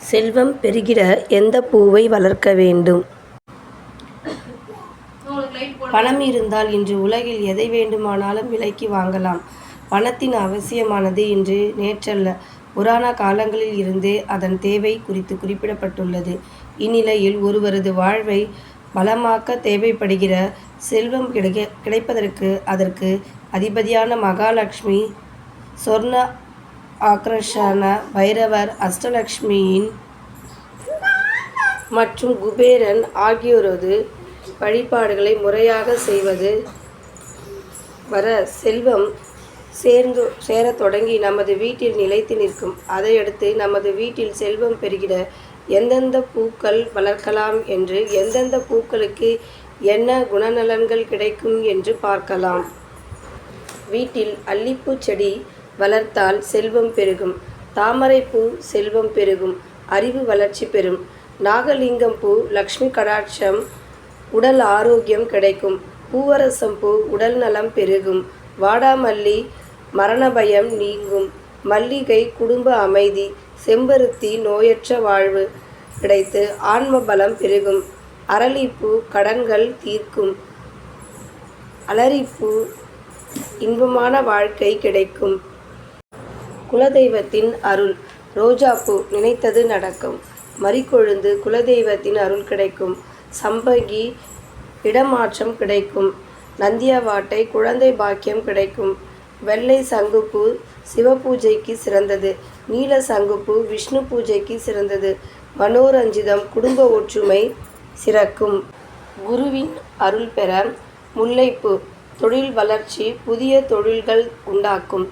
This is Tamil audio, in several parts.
செல்வம் பெருகிட எந்த பூவை வளர்க்க வேண்டும்? பணம் இருந்தால் இன்று உலகில் எதை வேண்டுமானாலும் விலைக்கு வாங்கலாம். பணத்தின் அவசியமானது இன்று நேற்றல்ல, புராண காலங்களில் இருந்தே அதன் தேவை குறித்து குறிப்பிடப்பட்டுள்ளது. இந்நிலையில் ஒருவரது வாழ்வை வளமாக்க தேவைப்படுகிற செல்வம் கிடைப்பதற்கு அதற்கு அதிபதியான மகாலட்சுமி, சொர்ண ஆக்ரஷண பைரவர், அஷ்டலட்சுமியின் மற்றும் குபேரன் ஆகியோரது வழிபாடுகளை முறையாக செய்வது வர செல்வம் சேரத் தொடங்கி நமது வீட்டில் நிலைத்து நிற்கும். அதையடுத்து நமது வீட்டில் செல்வம் பெருகிட எந்தெந்த பூக்கள் வளர்க்கலாம் என்று, எந்தெந்த பூக்களுக்கு என்ன குணநலன்கள் கிடைக்கும் என்று பார்க்கலாம். வீட்டில் அல்லிப்பூ செடி வளர்த்தால் செல்வம் பெருகும். தாமரைப்பூ செல்வம் பெருகும், அறிவு வளர்ச்சி பெறும். நாகலிங்கம் பூ லக்ஷ்மி கடாட்சம், உடல் ஆரோக்கியம் கிடைக்கும். பூவரசம்பூ உடல் நலம் பெருகும். வாடாமல்லி மரணபயம் நீங்கும். மல்லிகை குடும்ப அமைதி. செம்பருத்தி நோயற்ற வாழ்வு கிடைத்து ஆன்ம பலம் பெருகும். அரளிப்பூ கடன்கள் தீர்க்கும். அலரிப்பூ இன்பமான வாழ்க்கை கிடைக்கும். குலதெய்வத்தின் அருள். ரோஜாப்பூ நினைத்தது நடக்கும். மரிக்கொழுந்து குலதெய்வத்தின் அருள் கிடைக்கும். சம்பகி இடமாற்றம் கிடைக்கும். நந்தியாவாட்டை குழந்தை பாக்கியம் கிடைக்கும். வெள்ளை சங்குப்பூ சிவபூஜைக்கு சிறந்தது. நீல சங்குப்பூ விஷ்ணு பூஜைக்கு சிறந்தது. மனோரஞ்சிதம் குடும்ப ஒற்றுமை சிறக்கும். குருவின் அருள் பெற முல்லைப்பூ தொழில் வளர்ச்சி, புதிய தொழில்கள் உண்டாக்கும்.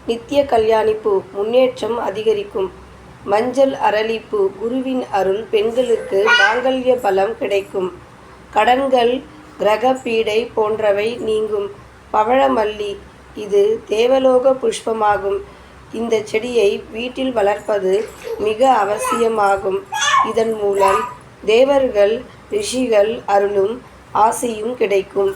நித்திய கல்யாணிப்பூ முன்னேற்றம் அதிகரிக்கும். மஞ்சள் அரளிப்பூ குருவின் அருள், பெண்களுக்கு மாங்கல்ய பலம் கிடைக்கும். கடன்கள் கிரக பீடை போன்றவை நீங்கும். பவழமல்லி இது தேவலோக புஷ்பமாகும். இந்த செடியை வீட்டில் வளர்ப்பது மிக அவசியமாகும். இதன் மூலம் தேவர்கள் ரிஷிகள் அருளும் ஆசையும் கிடைக்கும்.